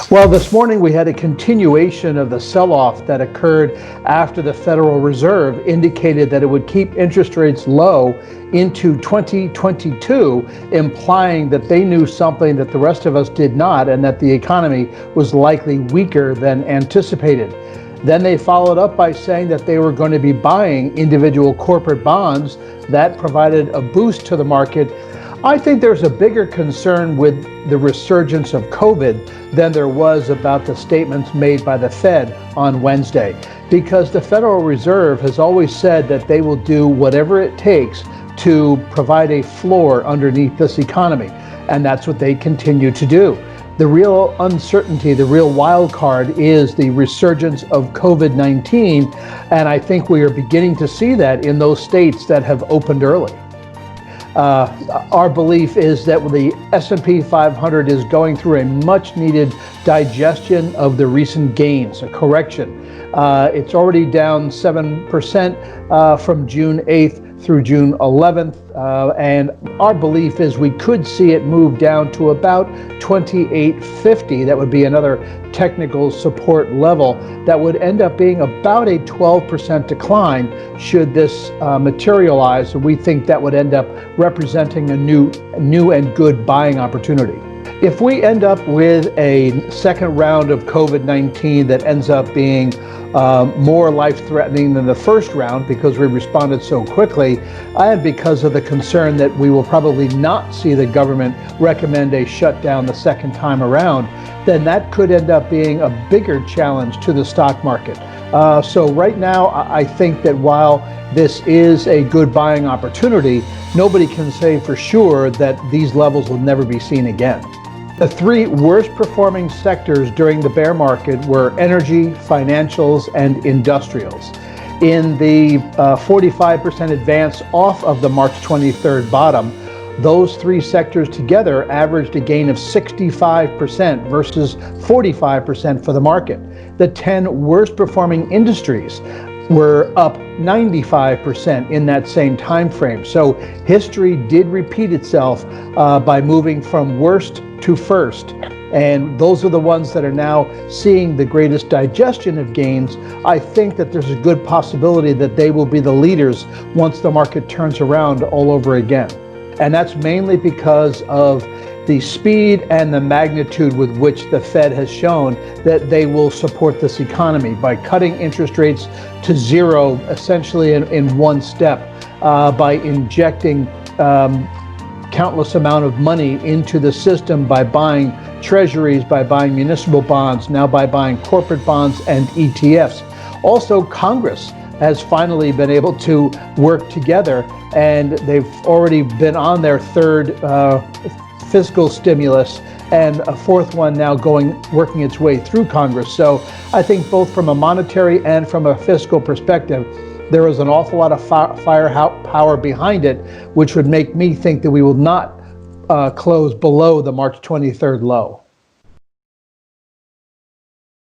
Well, this morning we had a continuation of the sell-off that occurred after the Federal Reserve indicated that it would keep interest rates low into 2022, implying that they knew something that the rest of us did not, and that the economy was likely weaker than anticipated. Then they followed up by saying that they were going to be buying individual corporate bonds. That provided a boost to the market. I think there's a bigger concern with the resurgence of COVID than there was about the statements made by the Fed on Wednesday, because the Federal Reserve has always said that they will do whatever it takes to provide a floor underneath this economy, and that's what they continue to do. The real uncertainty, the real wild card is the resurgence of COVID-19, and I think we are beginning to see that in those states that have opened early. Our belief is that the S&P 500 is going through a much needed digestion of the recent gains, a correction. It's already down 7% from June 8th through June 11th, and our belief is we could see it move down to about 2850. That would be another technical support level that would end up being about a 12% decline should this materialize. And we think that would end up representing a new and good buying opportunity. If we end up with a second round of COVID-19 that ends up being more life-threatening than the first round because we responded so quickly, and because of the concern that we will probably not see the government recommend a shutdown the second time around, then that could end up being a bigger challenge to the stock market. So right now, I think that while this is a good buying opportunity, nobody can say for sure that these levels will never be seen again. The three worst performing sectors during the bear market were energy, financials, and industrials. In the 45% advance off of the March 23rd bottom, those three sectors together averaged a gain of 65% versus 45% for the market. The 10 worst performing industries were up 95% in that same time frame. So history did repeat itself by moving from worst to first. And those are the ones that are now seeing the greatest digestion of gains. I think that there's a good possibility that they will be the leaders once the market turns around all over again. And that's mainly because of the speed and the magnitude with which the Fed has shown that they will support this economy by cutting interest rates to zero, essentially in one step, by injecting countless amount of money into the system by buying treasuries, by buying municipal bonds, now by buying corporate bonds and ETFs. Also, Congress has finally been able to work together, and they've already been on their third fiscal stimulus, and a fourth one now working its way through Congress. So I think both from a monetary and from a fiscal perspective, there is an awful lot of firepower behind it, which would make me think that we will not close below the March 23rd low.